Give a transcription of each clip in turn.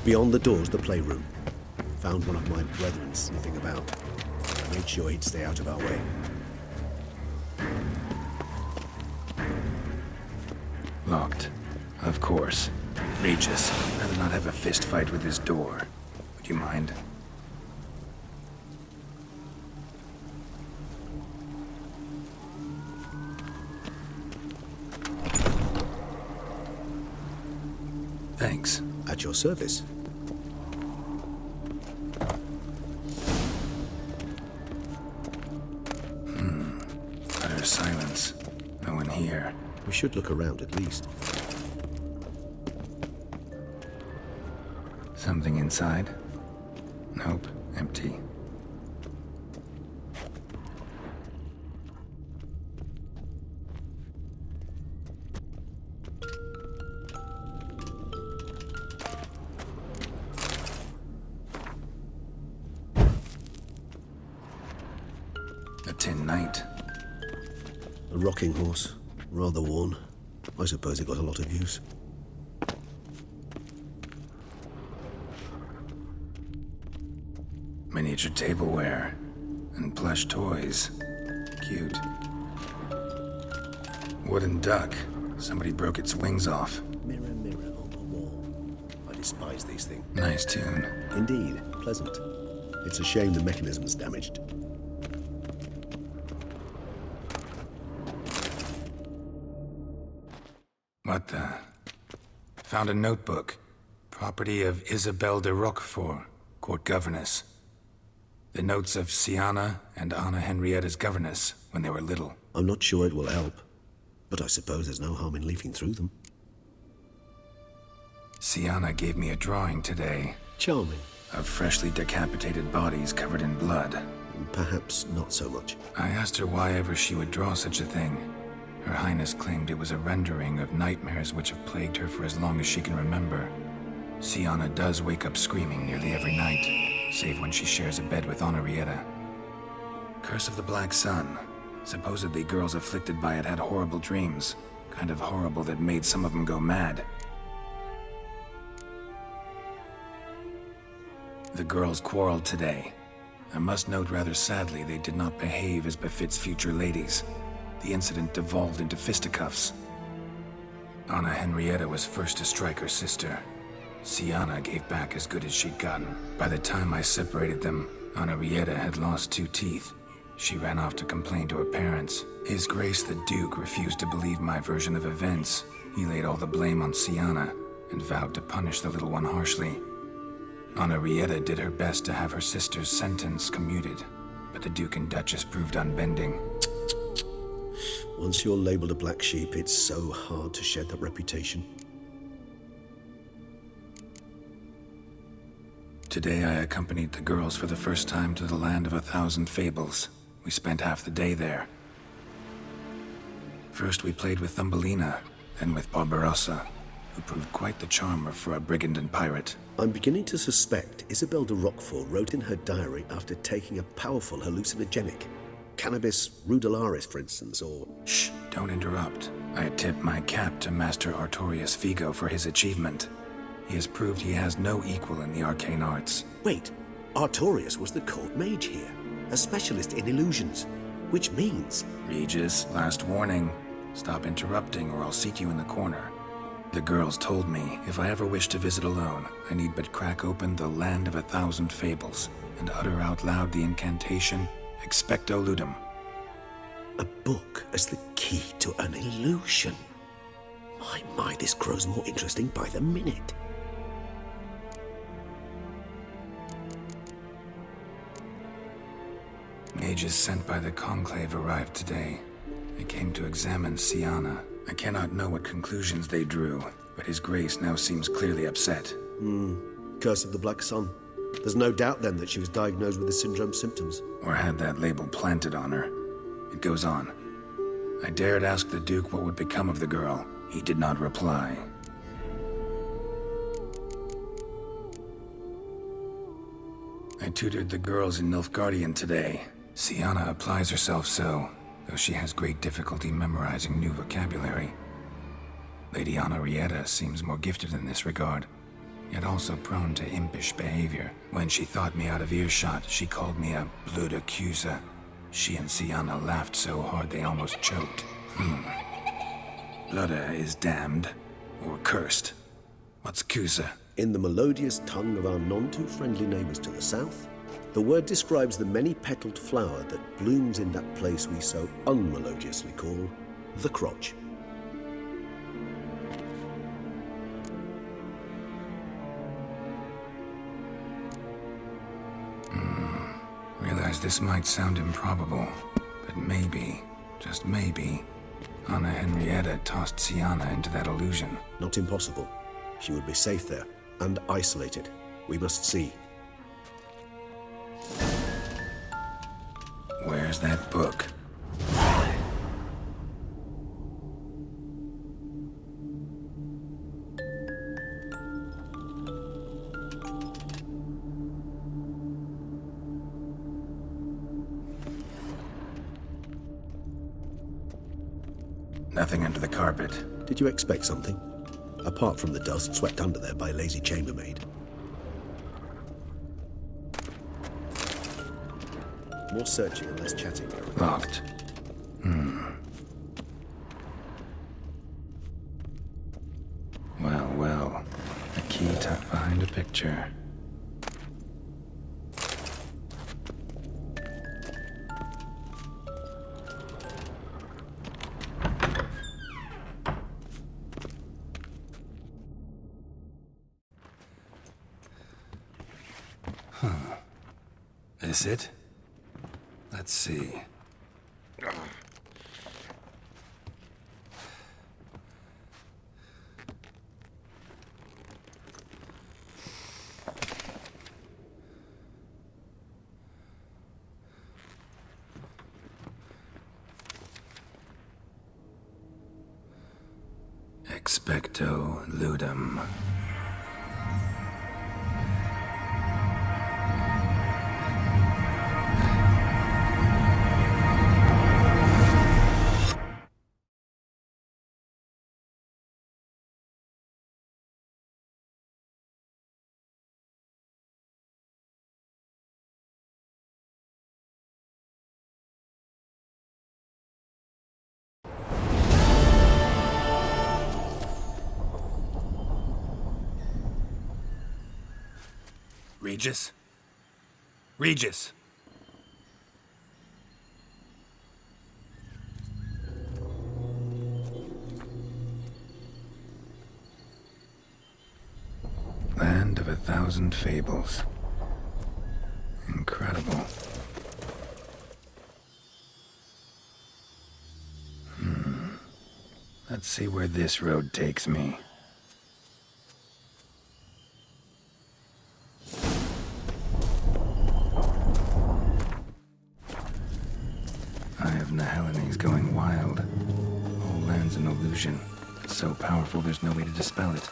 Beyond the door's the playroom. Found one of my brethren sniffing about. I made sure he'd stay out of our way. Locked. Of course. Regis, I do not have a fist fight with this door. Would you mind? Thanks. At your service. Utter silence. No one here. We should look around at least. Something inside? Nope. Empty. A tin knight. A rocking horse. Rather worn. I suppose it got a lot of use. Miniature tableware. And plush toys. Cute. Wooden duck. Somebody broke its wings off. Mirror, mirror on the wall. I despise these things. Nice tune. Indeed. Pleasant. It's a shame the mechanism's damaged. What the? Found a notebook. Property of Isabelle de Roquefort, court governess. The notes of Sienna and Anna Henrietta's governess when they were little. I'm not sure it will help, but I suppose there's no harm in leafing through them. Sienna gave me a drawing today. Charming. Of freshly decapitated bodies covered in blood. Perhaps not so much. I asked her why ever she would draw such a thing. Her Highness claimed it was a rendering of nightmares which have plagued her for as long as she can remember. Sienna does wake up screaming nearly every night, save when she shares a bed with Henrietta. Curse of the Black Sun. Supposedly girls afflicted by it had horrible dreams. Kind of horrible that made some of them go mad. The girls quarreled today. I must note rather sadly they did not behave as befits future ladies. The incident devolved into fisticuffs. Anna Henrietta was first to strike her sister. Sienna gave back as good as she'd gotten. By the time I separated them, Henrietta had lost 2 teeth. She ran off to complain to her parents. His Grace the Duke refused to believe my version of events. He laid all the blame on Sienna and vowed to punish the little one harshly. Henrietta did her best to have her sister's sentence commuted, but the Duke and Duchess proved unbending. Once you're labeled a black sheep, it's so hard to shed that reputation. Today I accompanied the girls for the first time to the land of 1,000 fables. We spent half the day there. First we played with Thumbelina, then with Barbarossa, who proved quite the charmer for a brigand and pirate. I'm beginning to suspect Isabelle de Roquefort wrote in her diary after taking a powerful hallucinogenic. Cannabis rudelaris, for instance, or... Shh, don't interrupt. I tip my cap to Master Artorius Figo for his achievement. He has proved he has no equal in the arcane arts. Wait, Artorius was the court mage here, a specialist in illusions, which means... Regis, last warning. Stop interrupting or I'll seat you in the corner. The girls told me if I ever wish to visit alone, I need but crack open the land of 1,000 fables and utter out loud the incantation Expecto Ludum. A book as the key to an illusion. My, this grows more interesting by the minute. Mages sent by the Conclave arrived today. They came to examine Sienna. I cannot know what conclusions they drew, but His Grace now seems clearly upset. Curse of the Black Sun. There's no doubt then that she was diagnosed with the syndrome symptoms. Or had that label planted on her. It goes on. I dared ask the Duke what would become of the girl. He did not reply. I tutored the girls in Nilfgaardian today. Sienna applies herself so, though she has great difficulty memorizing new vocabulary. Lady Henrietta seems more gifted in this regard. yet also prone to impish behavior. When she thought me out of earshot, she called me a blood accuser. She and Sienna laughed so hard they almost choked. Blooda is damned, or cursed. What's Cusa? In the melodious tongue of our none-too-friendly neighbors to the south, the word describes the many-petaled flower that blooms in that place we so unmelodiously call the crotch. Realize this might sound improbable, but maybe, just maybe, Anna Henrietta tossed Sienna into that illusion. Not impossible. She would be safe there, and isolated. We must see. Where's that book? Nothing under the carpet. Did you expect something? Apart from the dust swept under there by a lazy chambermaid. More searching and less chatting. Locked. Well. A key tucked behind a picture. This it? Let's see. Expecto ludum. Regis? Regis! Land of 1,000 fables. Incredible. Let's see where this road takes me. Nahelini's going wild. Whole land's an illusion. It's so powerful there's no way to dispel it.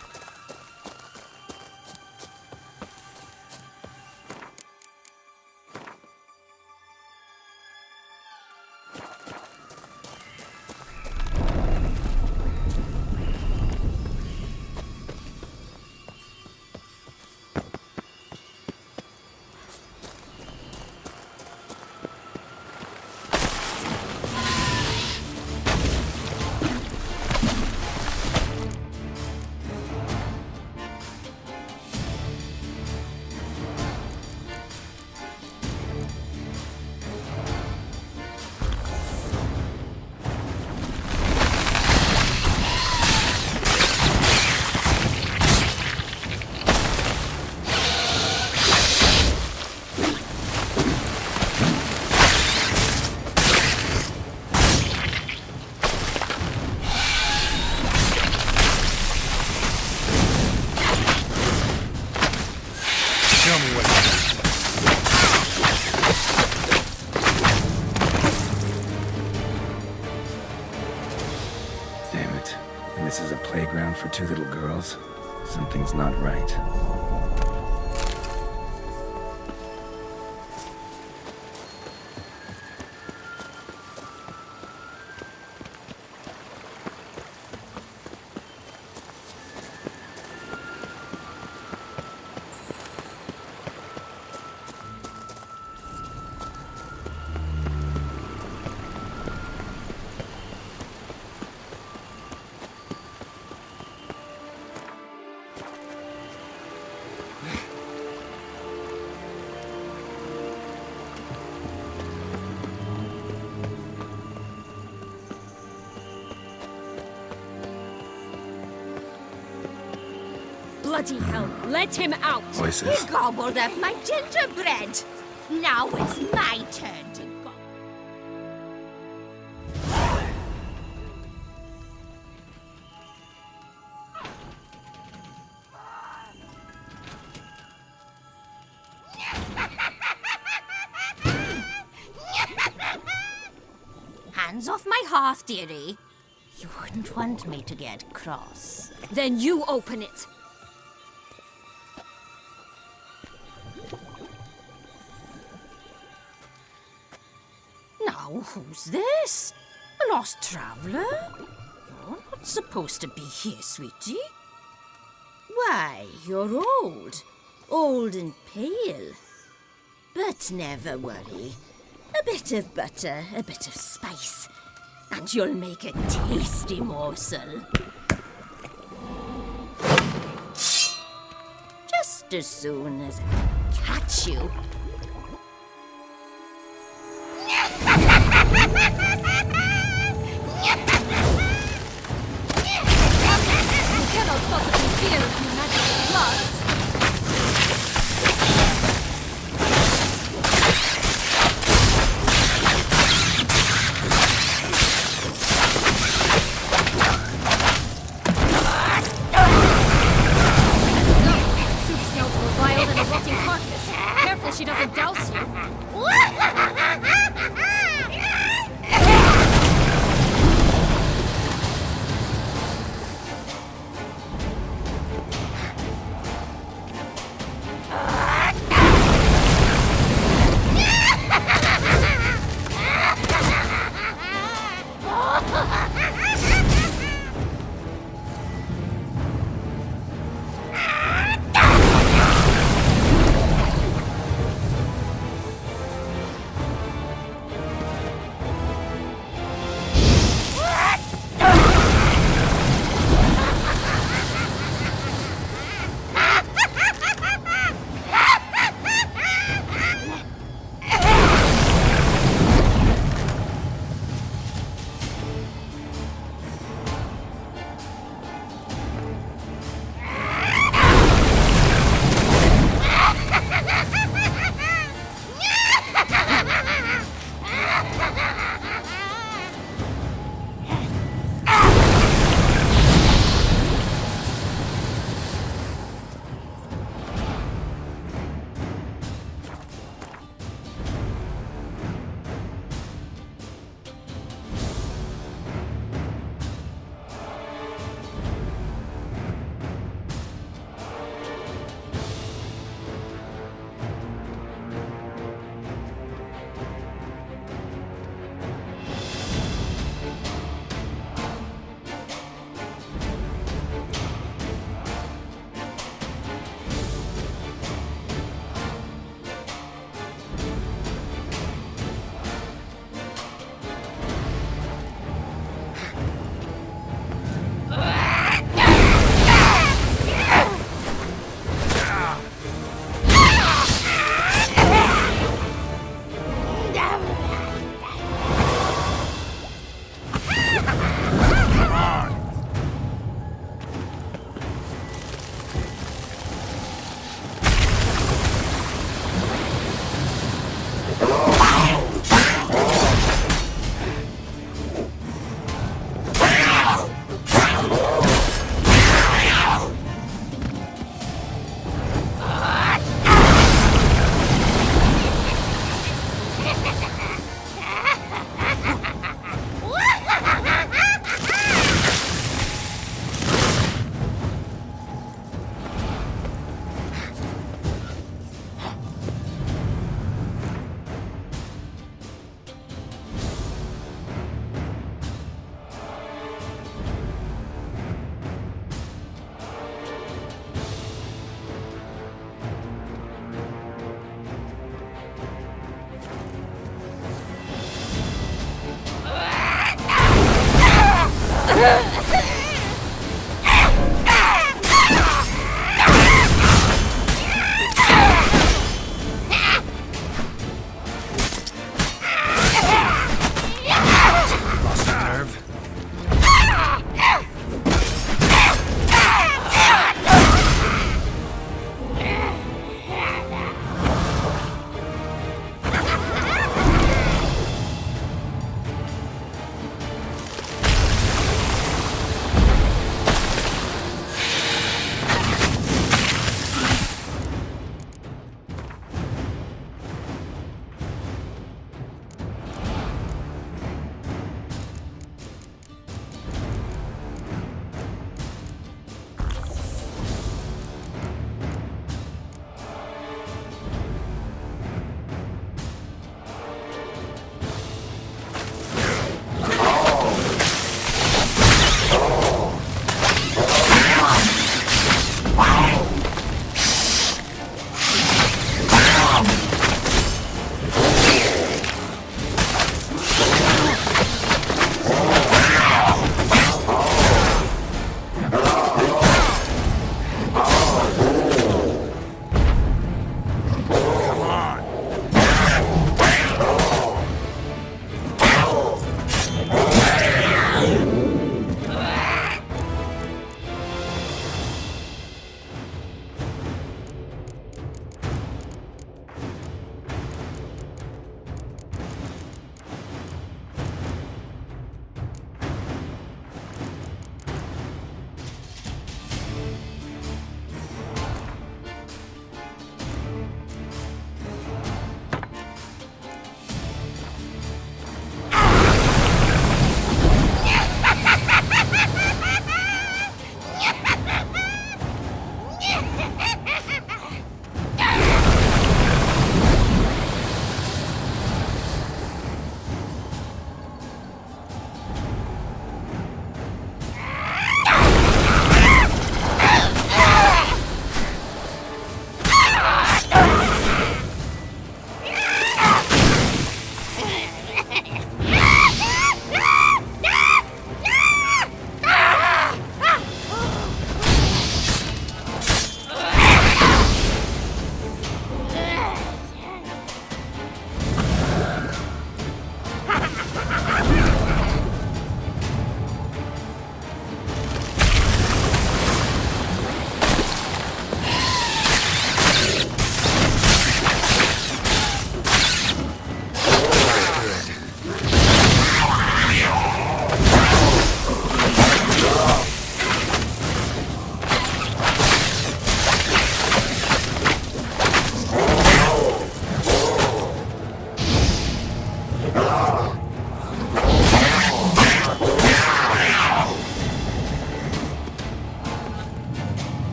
For two little girls, something's not right. Bloody hell, let him out! Voices. He gobbled up my gingerbread. Now it's my turn to go. Hands off my hearth, dearie. You wouldn't want me to get cross. Then you open it. Now, who's this? A lost traveler? You're not supposed to be here, sweetie. Why, you're old. Old and pale. But never worry. A bit of butter, a bit of spice, and you'll make a tasty morsel. Just as soon as I catch you. You cannot possibly fear a few magical bloods. Soup smells more vile than a rotting carcass. Careful she doesn't douse you.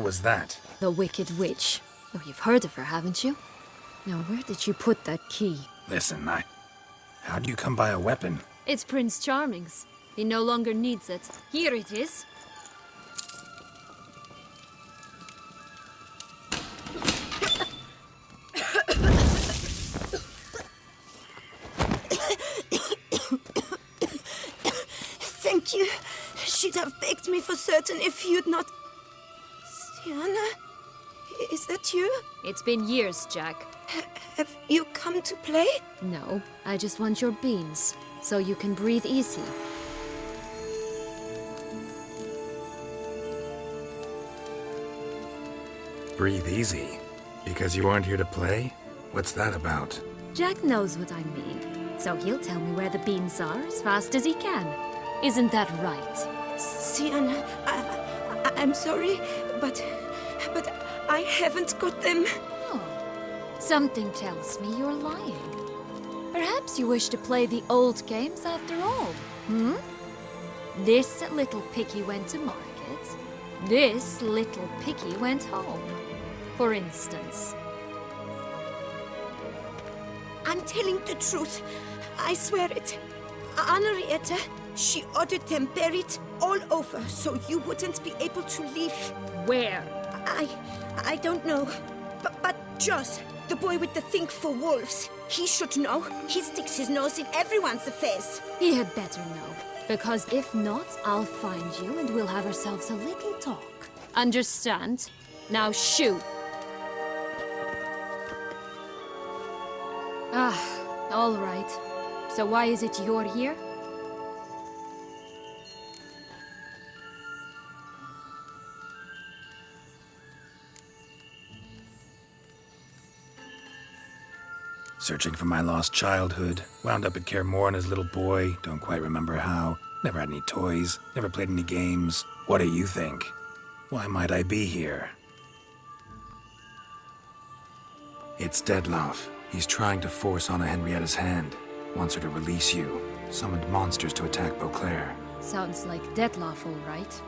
was that? The Wicked Witch. Oh, you've heard of her, haven't you? Now, where did you put that key? Listen, how'd you come by a weapon? It's Prince Charming's. He no longer needs it. Here it is. Thank you. She'd have begged me for certain if you'd not... Sienna? Is that you? It's been years, Jack. Have you come to play? No, I just want your beans, so you can breathe easy. Breathe easy? Because you aren't here to play? What's that about? Jack knows what I mean, so he'll tell me where the beans are as fast as he can. Isn't that right? Sienna, I'm sorry, but I haven't got them. Oh, something tells me you're lying. Perhaps you wish to play the old games after all, hmm? This little piggy went to market. This little piggy went home, for instance. I'm telling the truth. I swear it. Henrietta, she ordered them buried all over so you wouldn't be able to leave. Where? I don't know. But Joss, the boy with the thing for wolves, he should know. He sticks his nose in everyone's affairs. He had better know. Because if not, I'll find you and we'll have ourselves a little talk. Understand? Now shoo! Ah, all right. So why is it you're here? Searching for my lost childhood. Wound up at Kaer Morhen as a little boy. Don't quite remember how. Never had any toys. Never played any games. What do you think? Why might I be here? It's Dettlaff. He's trying to force Anna Henrietta's hand. Wants her to release you. Summoned monsters to attack Beauclair. Sounds like Dettlaff, all right.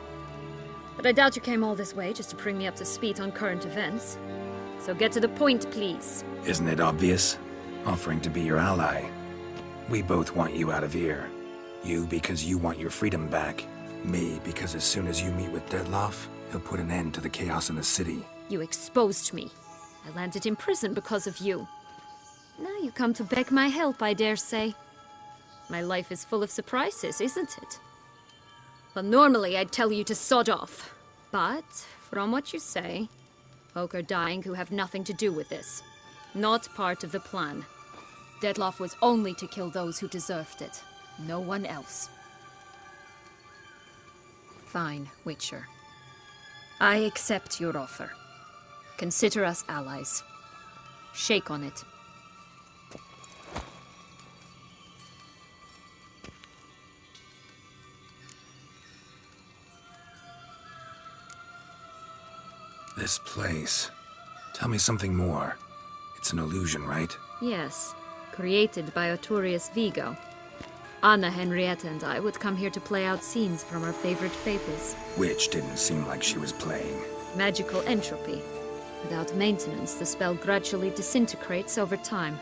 But I doubt you came all this way just to bring me up to speed on current events. So get to the point, please. Isn't it obvious? Offering to be your ally. We both want you out of here. You because you want your freedom back. Me because as soon as you meet with Dettlaff, he'll put an end to the chaos in the city. You exposed me. I landed in prison because of you. Now you come to beg my help, I dare say. My life is full of surprises, isn't it? Well, normally I'd tell you to sod off. But, from what you say, folk are dying who have nothing to do with this. Not part of the plan. Dettlaff was only to kill those who deserved it. No one else. Fine, Witcher. I accept your offer. Consider us allies. Shake on it. This place. Tell me something more. It's an illusion, right? Yes, created by Arturius Vigo. Anna Henrietta and I would come here to play out scenes from our favorite fables. Which didn't seem like she was playing. Magical entropy. Without maintenance, the spell gradually disintegrates over time.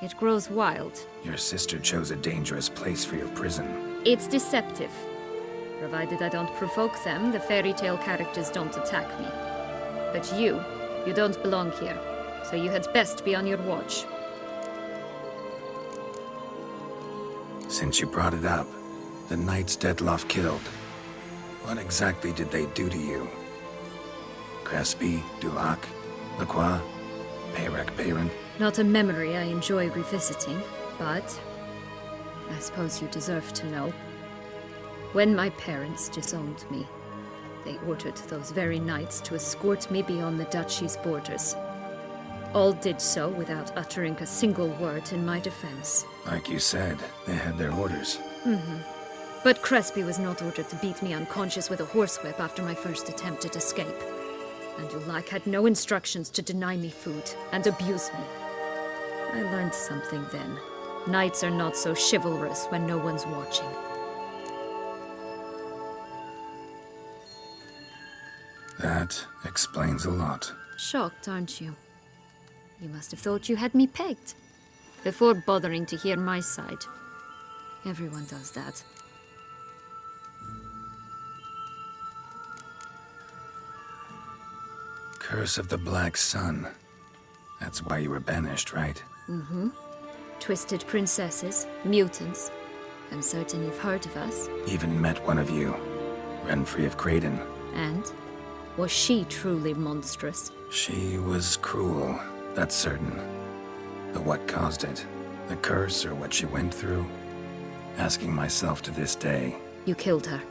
It grows wild. Your sister chose a dangerous place for your prison. It's deceptive. Provided I don't provoke them, the fairy tale characters don't attack me. But you don't belong here, so you had best be on your watch. Since you brought it up, the knights Dettlaff killed. What exactly did they do to you? Crespi, Dulac, Lacroix, Peyrac. Not a memory I enjoy revisiting, but I suppose you deserve to know. When my parents disowned me, they ordered those very knights to escort me beyond the duchy's borders. All did so without uttering a single word in my defense. Like you said, they had their orders. But Crespi was not ordered to beat me unconscious with a horsewhip after my first attempt at escape. And Dulac had no instructions to deny me food and abuse me. I learned something then. Knights are not so chivalrous when no one's watching. That explains a lot. Shocked, aren't you? You must have thought you had me pegged. Before bothering to hear my side. Everyone does that. Curse of the Black Sun. That's why you were banished, right? Mm-hmm. Twisted princesses, mutants. I'm certain you've heard of us. Even met one of you. Renfrey of Creighton. And? Was she truly monstrous? She was cruel, that's certain. But what caused it? The curse or what she went through? Asking myself to this day. You killed her,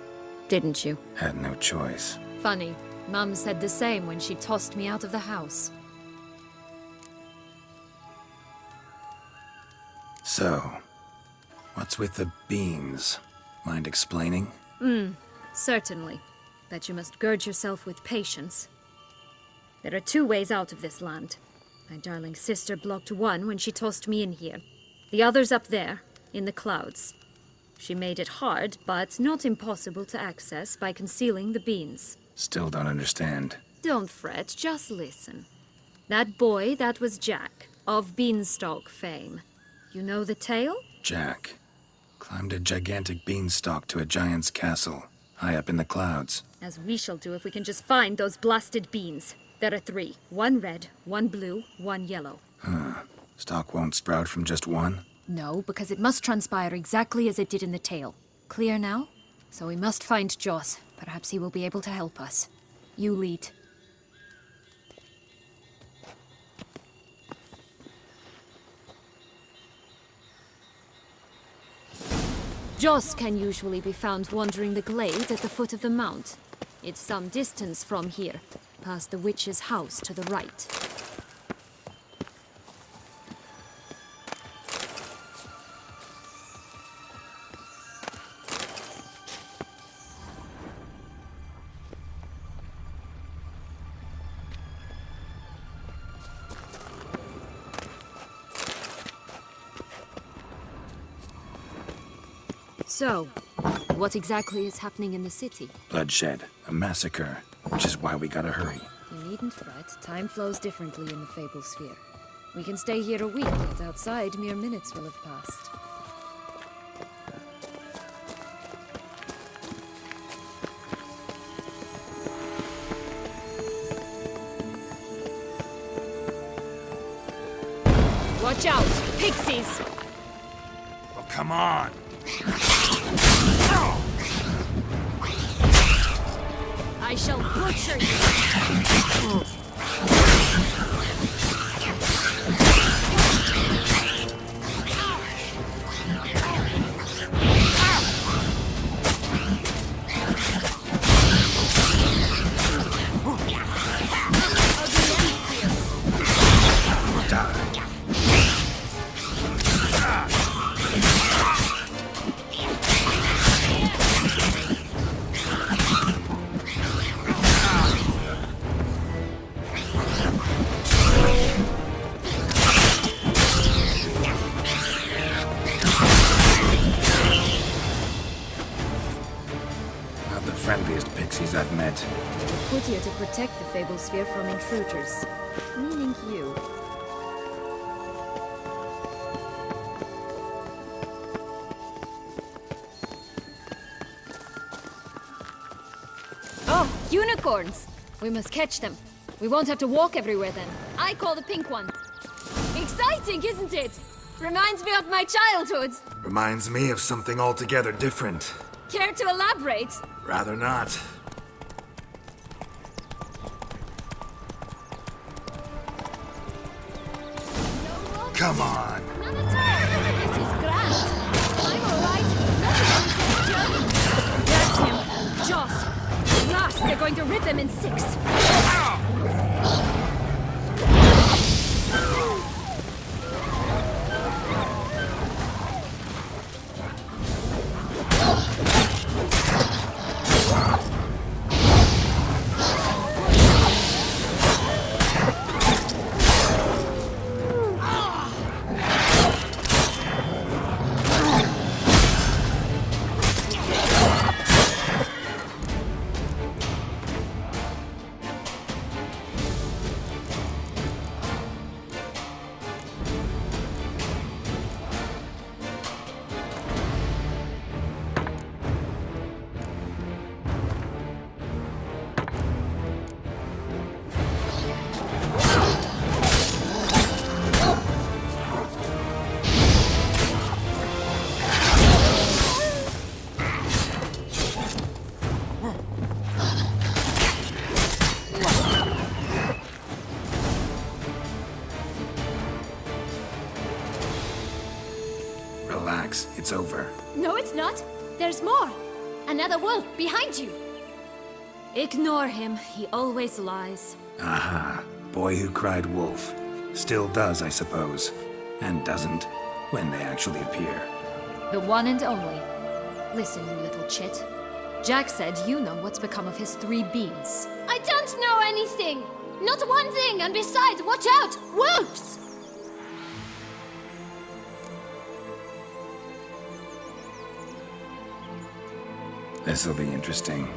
didn't you? Had no choice. Funny. Mum said the same when she tossed me out of the house. So, what's with the beans? Mind explaining? Certainly. But you must gird yourself with patience. There are two ways out of this land. My darling sister blocked one when she tossed me in here. The other's up there, in the clouds. She made it hard, but not impossible to access by concealing the beans. Still don't understand. Don't fret, just listen. That boy, that was Jack, of Beanstalk fame. You know the tale? Jack climbed a gigantic beanstalk to a giant's castle, high up in the clouds. As we shall do if we can just find those blasted beans. There are 3. 1 red, 1 blue, 1 yellow. Stalk won't sprout from just one? No, because it must transpire exactly as it did in the tale. Clear now? So we must find Joss. Perhaps he will be able to help us. You lead. Joss can usually be found wandering the glade at the foot of the mount. It's some distance from here, past the witch's house to the right. So, what exactly is happening in the city? Bloodshed, a massacre, which is why we gotta hurry. You needn't fret. Time flows differently in the Fable Sphere. We can stay here a week, yet outside mere minutes will have passed. Watch out! Pixies! Well, come on! I shall butcher you! Friendliest pixies I've met. We're put here to protect the Fable Sphere from intruders. Meaning you. Oh, unicorns! We must catch them. We won't have to walk everywhere then. I call the pink one. Exciting, isn't it? Reminds me of my childhood. Reminds me of something altogether different. Care to elaborate? Rather not. Come on! None at all. This is grand. I'm all right. That's him. Joss. At last, they're going to rip them in 6. this. It's over. No, it's not. There's more. Another wolf behind you. Ignore him. He always lies. Aha. Boy who cried wolf. Still does, I suppose. And doesn't, when they actually appear. The one and only. Listen, you little chit. Jack said you know what's become of his 3 beans. I don't know anything! Not one thing, and besides, watch out! Wolves! This'll be interesting.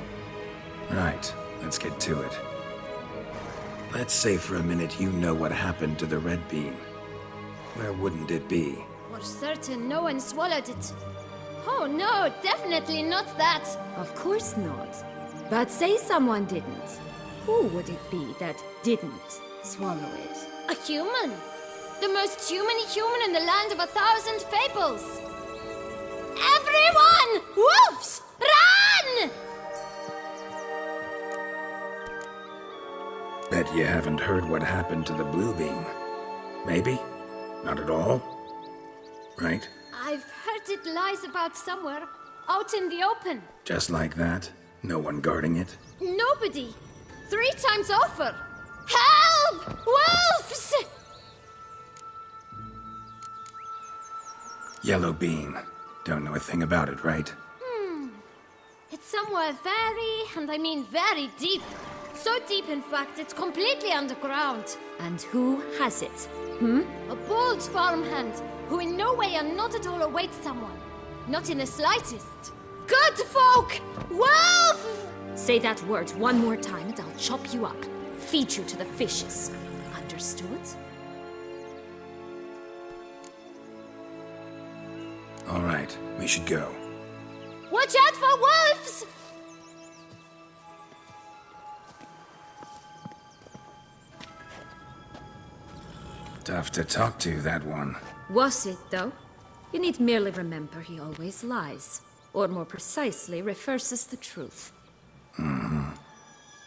Right, let's get to it. Let's say for a minute you know what happened to the red bean. Where wouldn't it be? For certain, no one swallowed it. Oh no, definitely not that. Of course not. But say someone didn't. Who would it be that didn't swallow it? A human. The most humany human in the land of 1,000 fables. Everyone! Wolves! Run! Bet you haven't heard what happened to the blue bean. Maybe? Not at all? Right? I've heard it lies about somewhere, out in the open. Just like that? No one guarding it? Nobody. 3 times over. Help! Wolves! Yellow bean. Don't know a thing about it, right? It's somewhere very, and I mean very deep. So deep, in fact, it's completely underground. And who has it? A bold farmhand, who in no way and not at all awaits someone. Not in the slightest. Good folk! Wolf! Say that word one more time and I'll chop you up. Feed you to the fishes. Understood? All right, we should go. Watch out for wolves! Tough to talk to, that one. Was it, though? You need merely remember he always lies. Or more precisely, reverses the truth.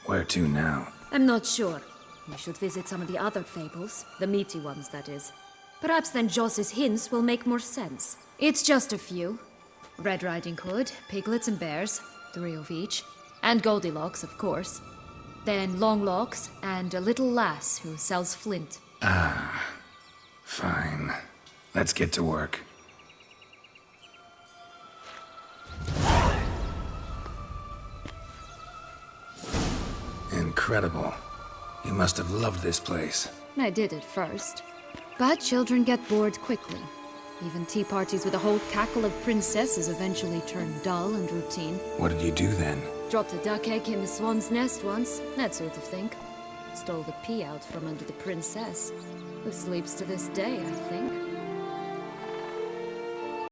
Where to now? I'm not sure. We should visit some of the other fables. The meaty ones, that is. Perhaps then Joss's hints will make more sense. It's just a few. Red Riding Hood, piglets and bears, 3 of each. And Goldilocks, of course. Then Longlocks, and a little lass who sells flint. Fine. Let's get to work. Incredible. You must have loved this place. I did at first. But children get bored quickly. Even tea parties with a whole cackle of princesses eventually turn dull and routine. What did you do then? Dropped a duck egg in the swan's nest once, that sort of thing. Stole the pea out from under the princess, who sleeps to this day, I think.